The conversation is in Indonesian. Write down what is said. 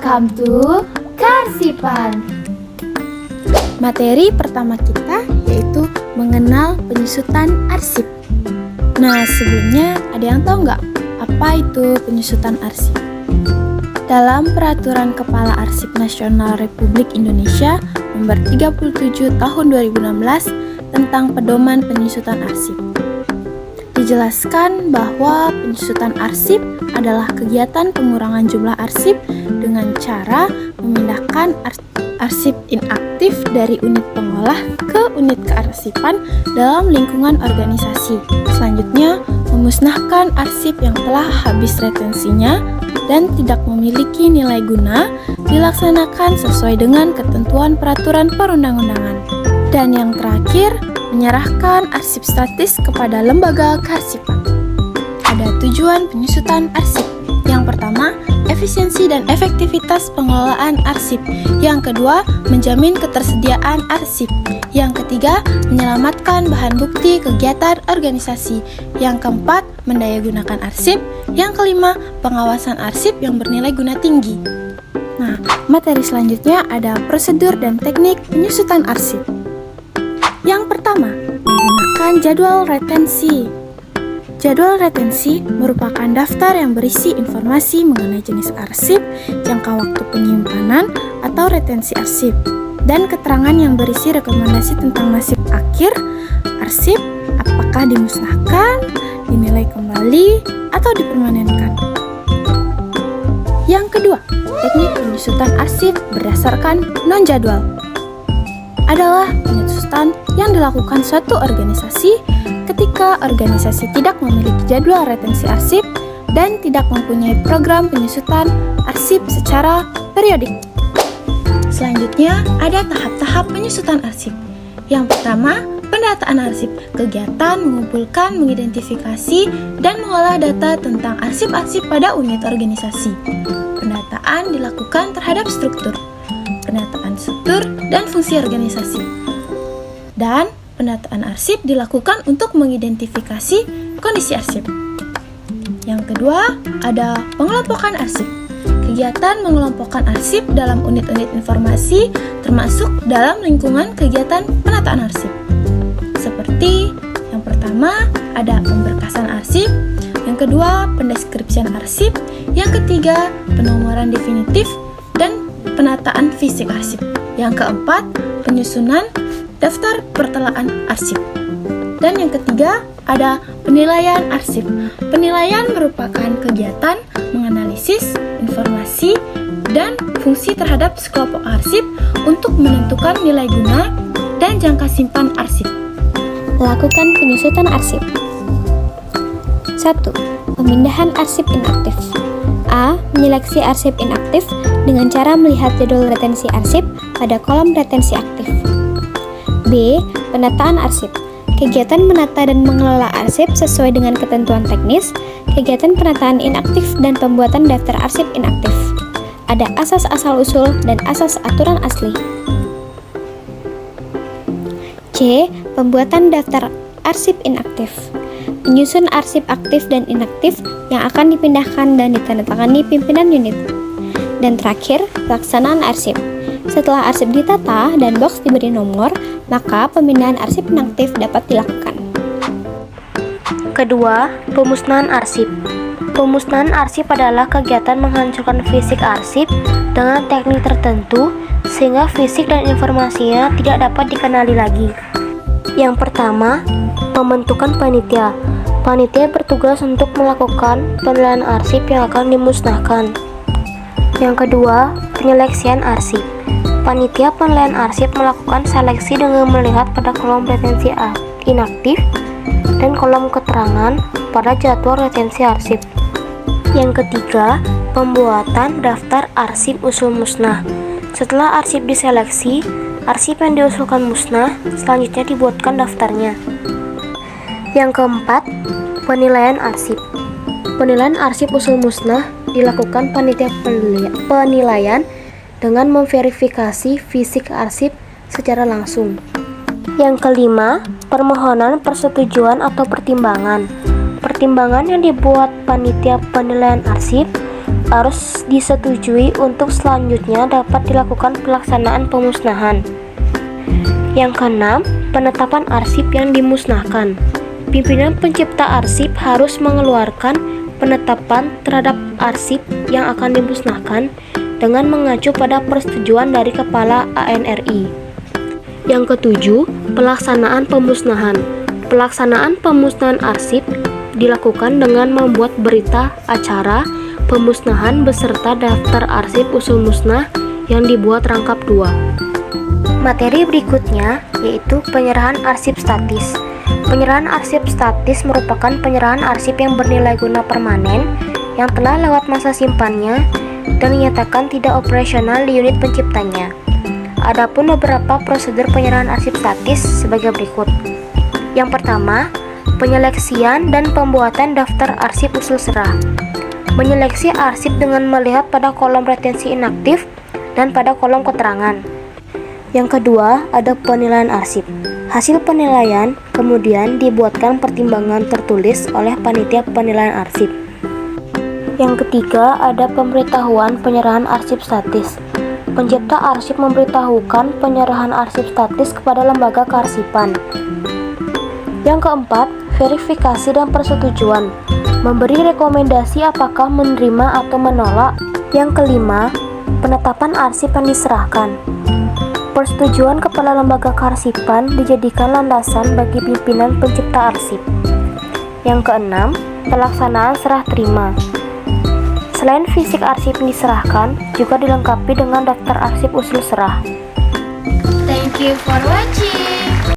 Welcome to Karsipan. Materi pertama kita yaitu mengenal penyusutan arsip. Nah, sebelumnya ada yang tahu nggak apa itu penyusutan arsip? Dalam Peraturan Kepala Arsip Nasional Republik Indonesia Nomor 37 Tahun 2016 tentang Pedoman Penyusutan Arsip, dijelaskan bahwa penyusutan arsip adalah kegiatan pengurangan jumlah arsip dengan cara memindahkan arsip inaktif dari unit pengolah ke unit kearsipan dalam lingkungan organisasi. Selanjutnya, memusnahkan arsip yang telah habis retensinya dan tidak memiliki nilai guna dilaksanakan sesuai dengan ketentuan peraturan perundang-undangan. Dan yang terakhir, menyerahkan arsip statis kepada lembaga kearsipan. Ada tujuan penyusutan arsip. Yang pertama, efisiensi dan efektivitas pengelolaan arsip. Yang kedua, menjamin ketersediaan arsip. Yang ketiga, menyelamatkan bahan bukti kegiatan organisasi. Yang keempat, mendayagunakan arsip. Yang kelima, pengawasan arsip yang bernilai guna tinggi. Nah, materi selanjutnya ada prosedur dan teknik penyusutan arsip. Yang pertama, menggunakan jadwal retensi. Jadwal retensi merupakan daftar yang berisi informasi mengenai jenis arsip, jangka waktu penyimpanan atau retensi arsip, dan keterangan yang berisi rekomendasi tentang nasib akhir arsip, apakah dimusnahkan, dinilai kembali, atau dipermanenkan. Yang kedua, teknik penyusutan arsip berdasarkan non-jadwal adalah penyusutan yang dilakukan suatu organisasi ketika organisasi tidak memiliki jadwal retensi arsip dan tidak mempunyai program penyusutan arsip secara periodik. Selanjutnya, ada tahap-tahap penyusutan arsip. Yang pertama, pendataan arsip, kegiatan mengumpulkan, mengidentifikasi, dan mengolah data tentang arsip-arsip pada unit organisasi. Pendataan dilakukan terhadap struktur, penataan struktur dan fungsi organisasi. Dan pendataan arsip dilakukan untuk mengidentifikasi kondisi arsip. Yang kedua, ada pengelompokan arsip. Kegiatan mengelompokkan arsip dalam unit-unit informasi termasuk dalam lingkungan kegiatan penataan arsip. Seperti yang pertama, ada pemberkasan arsip. Yang kedua, pendeskripsian arsip. Yang ketiga, penomoran definitif dan penataan fisik arsip. Yang keempat, penyusunan daftar pertelaan arsip. Dan yang ketiga, ada penilaian arsip. Penilaian merupakan kegiatan menganalisis informasi dan fungsi terhadap sekelompok arsip untuk menentukan nilai guna dan jangka simpan arsip. Lakukan penyusutan arsip. 1. Pemindahan arsip inaktif. A. Menyeleksi arsip inaktif dengan cara melihat jadwal retensi arsip pada kolom retensi aktif. B. Penataan arsip. Kegiatan menata dan mengelola arsip sesuai dengan ketentuan teknis, kegiatan penataan inaktif dan pembuatan daftar arsip inaktif. Ada asas asal-usul dan asas aturan asli. C. Pembuatan daftar arsip inaktif. Menyusun arsip aktif dan inaktif yang akan dipindahkan dan ditandatangani pimpinan unit. Dan terakhir, pelaksanaan arsip. Setelah arsip ditata dan box diberi nomor, maka pemindahan arsip inaktif dapat dilakukan. Kedua, pemusnahan arsip. Pemusnahan arsip adalah kegiatan menghancurkan fisik arsip dengan teknik tertentu sehingga fisik dan informasinya tidak dapat dikenali lagi. Yang pertama, pembentukan panitia. Panitia bertugas untuk melakukan penilaian arsip yang akan dimusnahkan. Yang kedua, penyeleksian arsip. Panitia penilaian arsip melakukan seleksi dengan melihat pada kolom retensi inaktif dan kolom keterangan pada jadwal retensi arsip. Yang ketiga, pembuatan daftar arsip usul musnah. Setelah arsip diseleksi, arsip yang diusulkan musnah selanjutnya dibuatkan daftarnya. Yang keempat, penilaian arsip. Penilaian arsip usul musnah dilakukan panitia penilaian dengan memverifikasi fisik arsip secara langsung. Yang kelima, permohonan persetujuan atau pertimbangan. Pertimbangan yang dibuat panitia penilaian arsip harus disetujui untuk selanjutnya dapat dilakukan pelaksanaan pemusnahan. Yang keenam, penetapan arsip yang dimusnahkan. Pimpinan pencipta arsip harus mengeluarkan penetapan terhadap arsip yang akan dimusnahkan dengan mengacu pada persetujuan dari Kepala ANRI. Yang ketujuh, pelaksanaan pemusnahan. Pelaksanaan pemusnahan arsip dilakukan dengan membuat berita acara pemusnahan beserta daftar arsip usul musnah yang dibuat rangkap 2. Materi berikutnya yaitu penyerahan arsip statis. Penyerahan arsip statis merupakan penyerahan arsip yang bernilai guna permanen yang telah lewat masa simpannya dan dinyatakan tidak operasional di unit penciptanya. Adapun beberapa prosedur penyerahan arsip statis sebagai berikut. Yang pertama, penyeleksian dan pembuatan daftar arsip usul serah. Menyeleksi arsip dengan melihat pada kolom retensi inaktif dan pada kolom keterangan. Yang kedua, ada penilaian arsip. Hasil penilaian kemudian dibuatkan pertimbangan tertulis oleh panitia penilaian arsip. Yang ketiga, ada pemberitahuan penyerahan arsip statis. Pencipta arsip memberitahukan penyerahan arsip statis kepada lembaga kearsipan. Yang keempat, verifikasi dan persetujuan. Memberi rekomendasi apakah menerima atau menolak. Yang kelima, penetapan arsip yang diserahkan. Persetujuan kepala lembaga kearsipan dijadikan landasan bagi pimpinan pencipta arsip. Yang keenam, pelaksanaan serah terima. Selain fisik arsip yang diserahkan, juga dilengkapi dengan daftar arsip usul serah. Thank you for watching.